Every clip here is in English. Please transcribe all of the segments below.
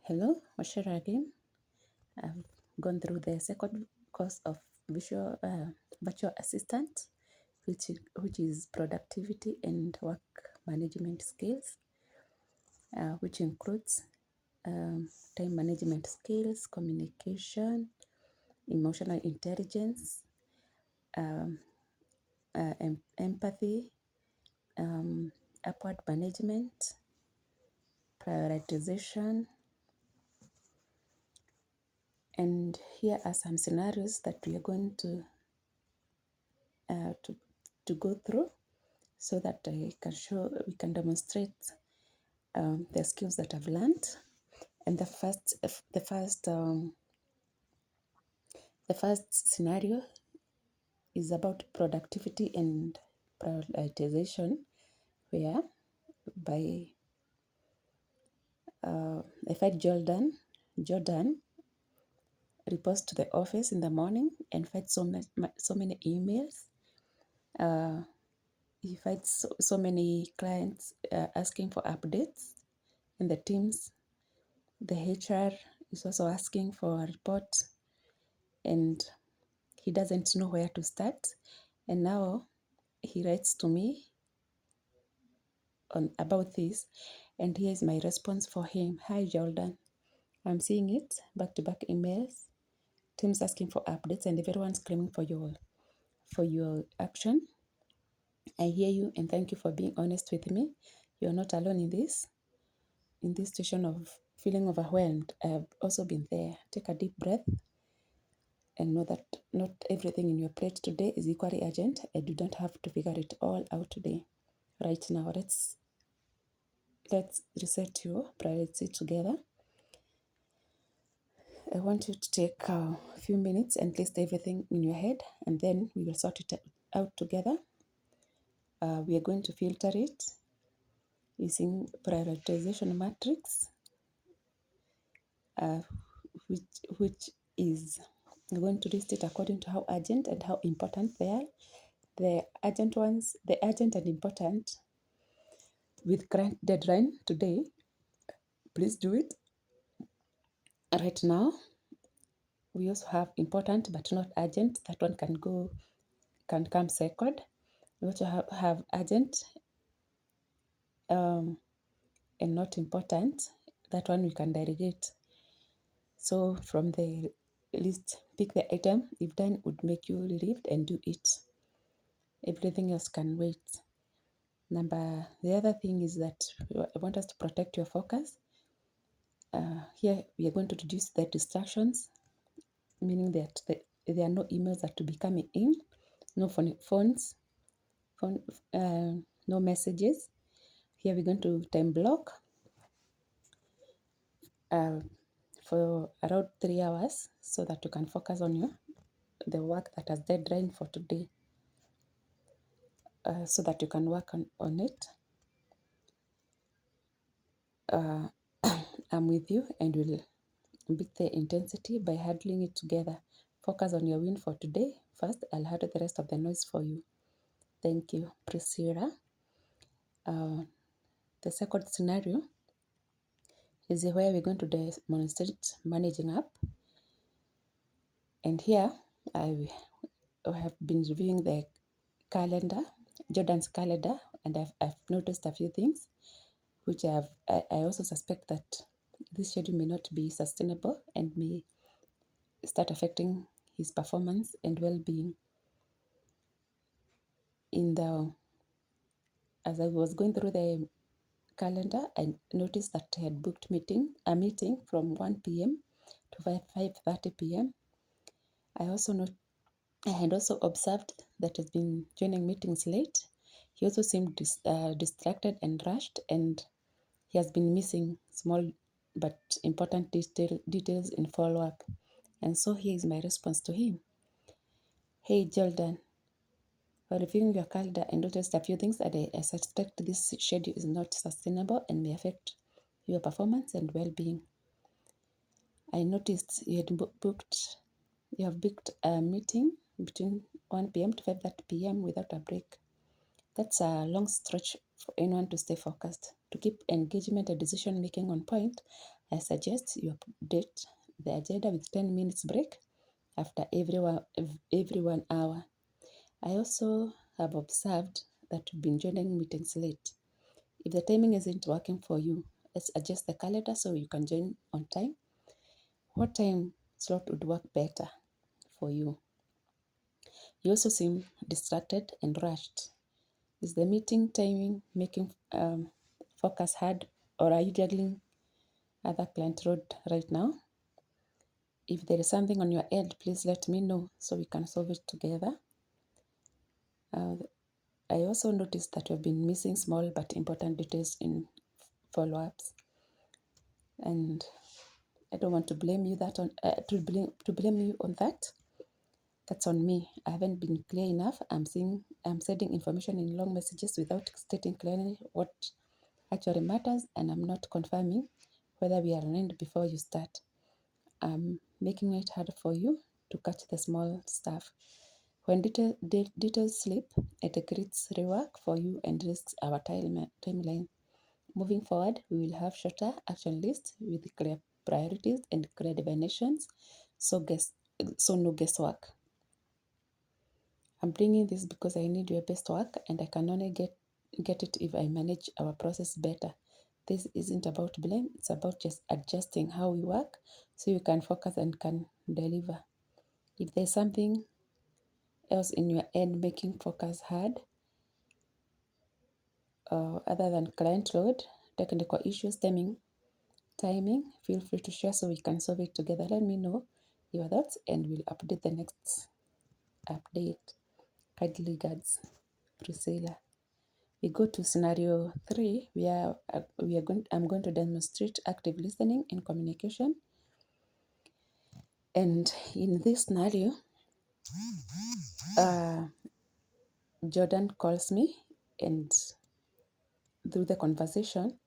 Hello, Washira again. I've gone through the second course of visual virtual assistant, which is productivity and work management skills, which includes time management skills, communication, emotional intelligence, um, empathy, upward management, prioritization, and here are some scenarios that we are going uh, to, to go through so that we can demonstrate the skills that I've learned. And the first scenario is about productivity and prioritization, where by I find Jordan reports to the office in the morning and finds so many emails. He finds so many clients asking for updates in the teams. The HR is also asking for a report, and he doesn't know where to start. And now he writes to me about this, and here's my response for him. Hi, Jordan. I'm seeing it back to back emails, teams asking for updates, and everyone's screaming for your action. I hear you and thank you for being honest with me. You're not alone in this situation of feeling overwhelmed. I have also been there. Take a deep breath and know that not everything in your plate today is equally urgent. I do not have to figure it all out today. Right now, let's reset your priority together. I want you to take a few minutes and list everything in your head, and then we will sort it out together. We are going to filter it using prioritization matrix, which is going to list it according to how urgent and how important they are. The urgent and important with current deadline today, please do it right now. We also have important but not urgent. That one can come second. We also have urgent and not important. That one we can delegate. So from the list, pick the item if done would make you relieved and do it. Everything else can wait. The other thing is that I want us to protect your focus. Here we are going to reduce the distractions, meaning that there are no emails that will be coming in, no no messages. Here we're going to time block for around 3 hours so that you can focus on the work that has deadline for today, so that you can work on it. I'm with you and we'll beat the intensity by handling it together. Focus on your win for today. First, I'll handle the rest of the noise for you. Thank you, Priscilla. The second scenario is where we're going to demonstrate managing up. And here I have been reviewing the calendar, Jordan's calendar, and I've noticed a few things which I also suspect that this schedule may not be sustainable and may start affecting his performance and well-being. As I was going through the calendar, I noticed that I had booked a meeting from 1 p.m. to 5:30 p.m. I had also observed that he's been joining meetings late. He also seemed distracted and rushed, and he has been missing small but important details in follow-up. And so here is my response to him. Hey, Jordan, while reviewing your calendar, I noticed a few things that I suspect this schedule is not sustainable and may affect your performance and well-being. I noticed you have booked a meeting between 1 p.m. to 5:30 p.m. without a break. That's a long stretch for anyone to stay focused. To keep engagement and decision making on point, I suggest you update the agenda with 10 minutes break after every 1 hour. I also have observed that you've been joining meetings late. If the timing isn't working for you, let's adjust the calendar so you can join on time. What time slot would work better for you? You also seem distracted and rushed. Is the meeting timing making focus hard, or are you juggling other client road right now? If there is something on your end, please let me know so we can solve it together. I also noticed that you've been missing small but important details in follow-ups, and I don't want to blame you to blame you on that. That's on me. I haven't been clear enough. I'm sending information in long messages without stating clearly what actually matters, and I'm not confirming whether we are aligned before you start. I'm making it hard for you to catch the small stuff. When details slip, it creates rework for you and risks our timeline. Moving forward, we will have shorter action lists with clear priorities and clear definitions, so no guesswork. I'm bringing this because I need your best work, and I can only get it if I manage our process better. This isn't about blame, it's about just adjusting how we work so you can focus and can deliver. If there's something else in your end making focus hard, other than client load, technical issues, timing, feel free to share so we can solve it together. Let me know your thoughts and we'll update the next update. Kindly regards, Priscilla. We go to scenario 3 where I'm going to demonstrate active listening and communication. And in this scenario, Jordan calls me, and through the conversation,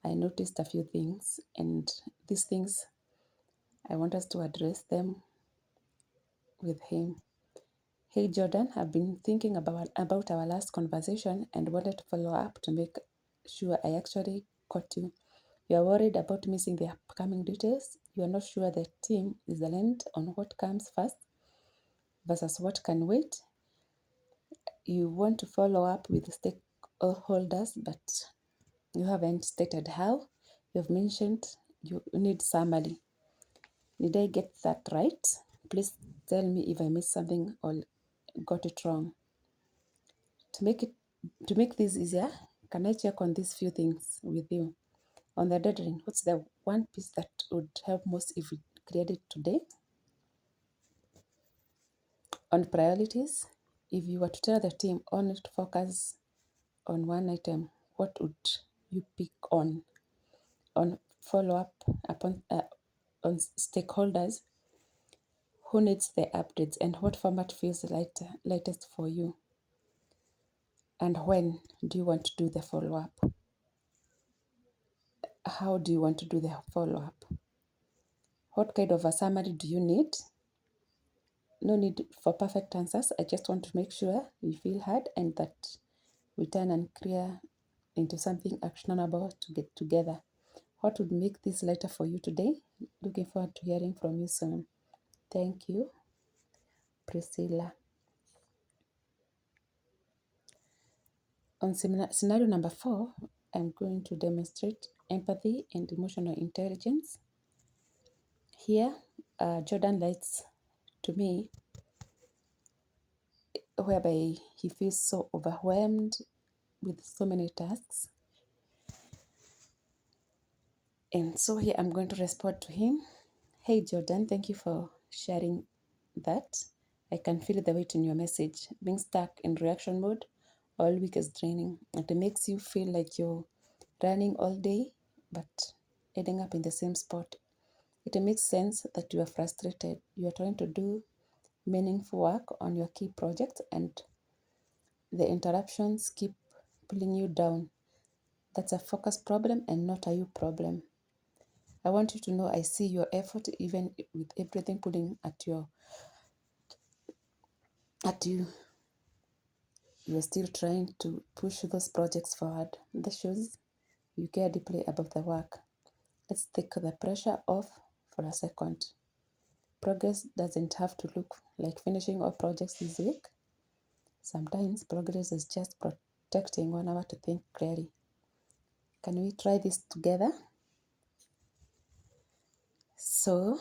I noticed a few things, and these things I want us to address them with him. Hey Jordan, I've been thinking about our last conversation and wanted to follow up to make sure I actually caught you. You are worried about missing the upcoming details. You are not sure the team is aligned on what comes first versus what can wait. You want to follow up with stakeholders, but you haven't stated how. You've mentioned you need summary. Did I get that right? Please tell me if I missed something or got it wrong. To make this easier, can I check on these few things with you? On the deadline, what's the one piece that would help most if we create it today? On priorities, if you were to tell the team only to focus on one item, what would you pick on? On follow up on stakeholders, who needs the updates and what format feels lightest for you? And when do you want to do the follow up? How do you want to do the follow up? What kind of a summary do you need? No need for perfect answers. I just want to make sure we feel heard and that we turn and clear into something actionable to get together. What would make this lighter for you today? Looking forward to hearing from you soon. Thank you, Priscilla. On scenario number 4, I'm going to demonstrate empathy and emotional intelligence. Here, Jordan writes to me whereby he feels so overwhelmed with so many tasks. And so here I'm going to respond to him. Hey Jordan, thank you for sharing that. I can feel the weight in your message. Being stuck in reaction mode all week is draining. It makes you feel like you're running all day but ending up in the same spot. It makes sense that you are frustrated. You are trying to do meaningful work on your key project and the interruptions keep pulling you down. That's a focus problem and not a you problem. I want you to know I see your effort even with everything pulling at you. you're still trying to push those projects forward. This shows you care deeply about the work. Let's take the pressure off for a second. Progress doesn't have to look like finishing all projects this week. Sometimes progress is just protecting 1 hour to think clearly. Can we try this together? So,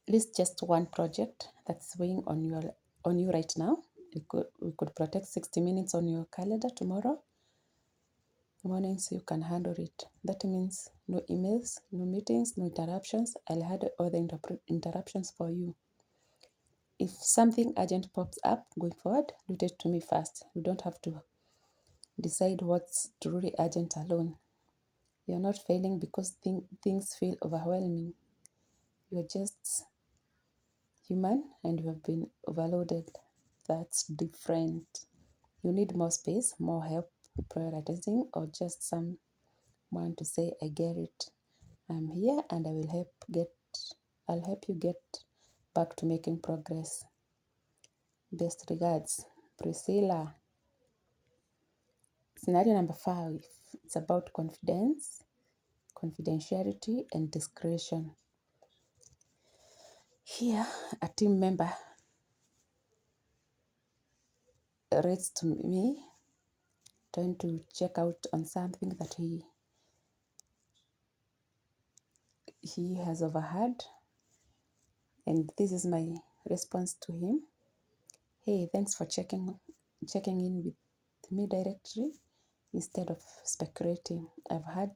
list just one project that's weighing on you right now. We could protect 60 minutes on your calendar tomorrow morning so you can handle it. That means no emails, no meetings, no interruptions. I'll handle all the interruptions for you. If something urgent pops up going forward, do it to me first. You don't have to decide what's truly urgent alone. You're not failing because things feel overwhelming. You're just human and you have been overloaded. That's different. You need more space, more help prioritizing, or just someone to say, I get it. I'm here and I'll help you get back to making progress. Best regards, Priscilla. Scenario number 5. It's about confidence, confidentiality, and discretion. Here, a team member writes to me trying to check out on something that he has overheard, and this is my response to him. Hey, thanks for checking in with me directly instead of speculating. I've heard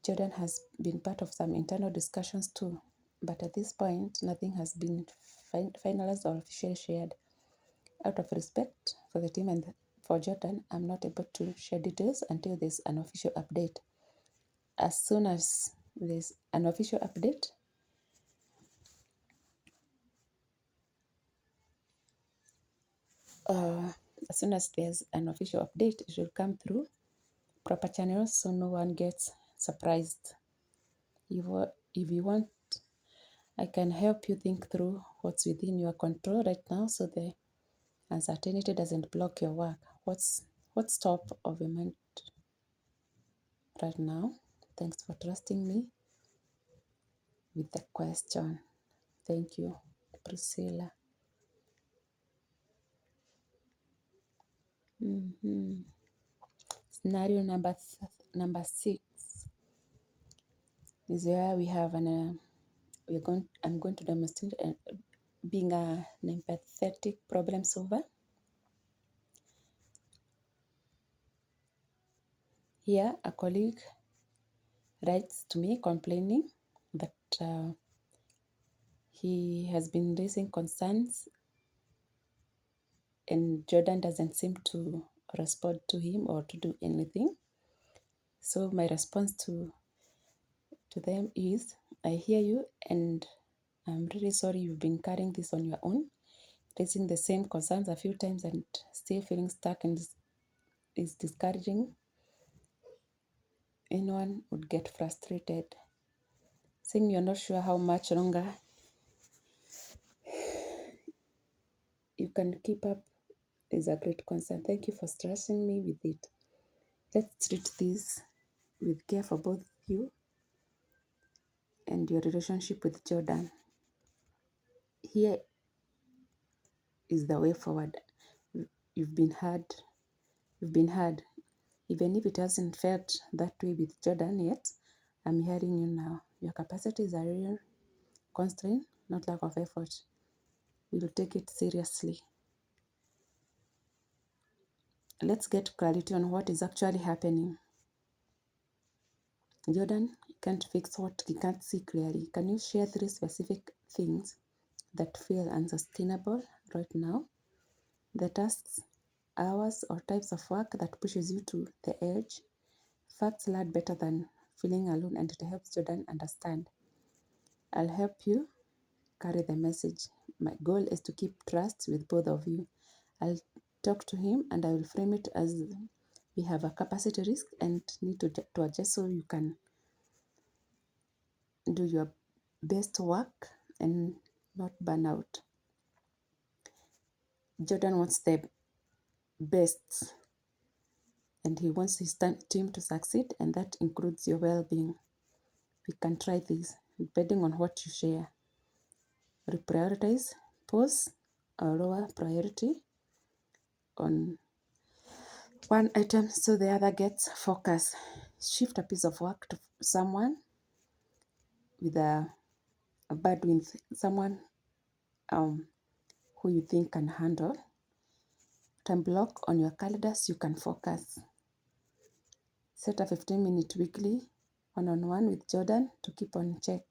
Jordan has been part of some internal discussions too, but at this point, nothing has been finalized or officially shared. Out of respect for the team and for Jordan, I'm not able to share details until there's an official update. As soon as there's an official update, it will come through proper channels so no one gets surprised. If you want, I can help you think through what's within your control right now so the uncertainty doesn't block your work. What's top of your mind right now? Thanks for trusting me with the question. Thank you, Priscilla. Scenario number 6 is where we have I'm going to demonstrate being an empathetic problem solver. Here, a colleague writes to me complaining that he has been raising concerns and Jordan doesn't seem to respond to him or to do anything. So my response to them is, I hear you and I'm really sorry you've been carrying this on your own, raising the same concerns a few times and still feeling stuck and is discouraging. Anyone would get frustrated. Saying you're not sure how much longer you can keep up is a great concern. Thank you for stressing me with it. Let's treat this with care for both you and your relationship with Jordan. Here is the way forward. You've been heard. Even if it hasn't felt that way with Jordan yet, I'm hearing you now. Your capacity is a real constraint, not lack of effort. We'll take it seriously. Let's get clarity on what is actually happening. Jordan can't fix what he can't see clearly. Can you share 3 specific things that feel unsustainable right now? The tasks, hours, or types of work that pushes you to the edge. Facts land better than feeling alone, and it helps Jordan understand. I'll help you carry the message. My goal is to keep trust with both of you. I'll talk to him and I will frame it as we have a capacity risk and need to adjust so you can do your best work and not burn out. Jordan wants the best and he wants his team to succeed, and that includes your well-being. We can try this depending on what you share. Reprioritize, pause, or lower priority on one item so the other gets focus. Shift a piece of work to someone with a bandwidth, someone who you think can handle. Time block on your calendars, you can focus. Set a 15-minute weekly one-on-one with Jordan to keep on check.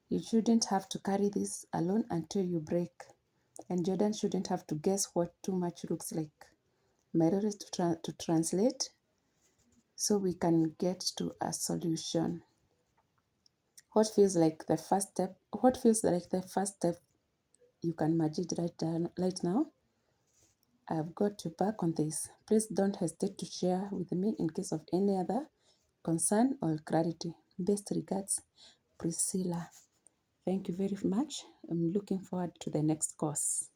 You shouldn't have to carry this alone until you break. And Jordan shouldn't have to guess what too much looks like. My role is to translate so we can get to a solution. What feels like the first step? What feels like the first step? You can merge it right now. I've got your back on this. Please don't hesitate to share with me in case of any other concern or clarity. Best regards, Priscilla. Thank you very much. I'm looking forward to the next course.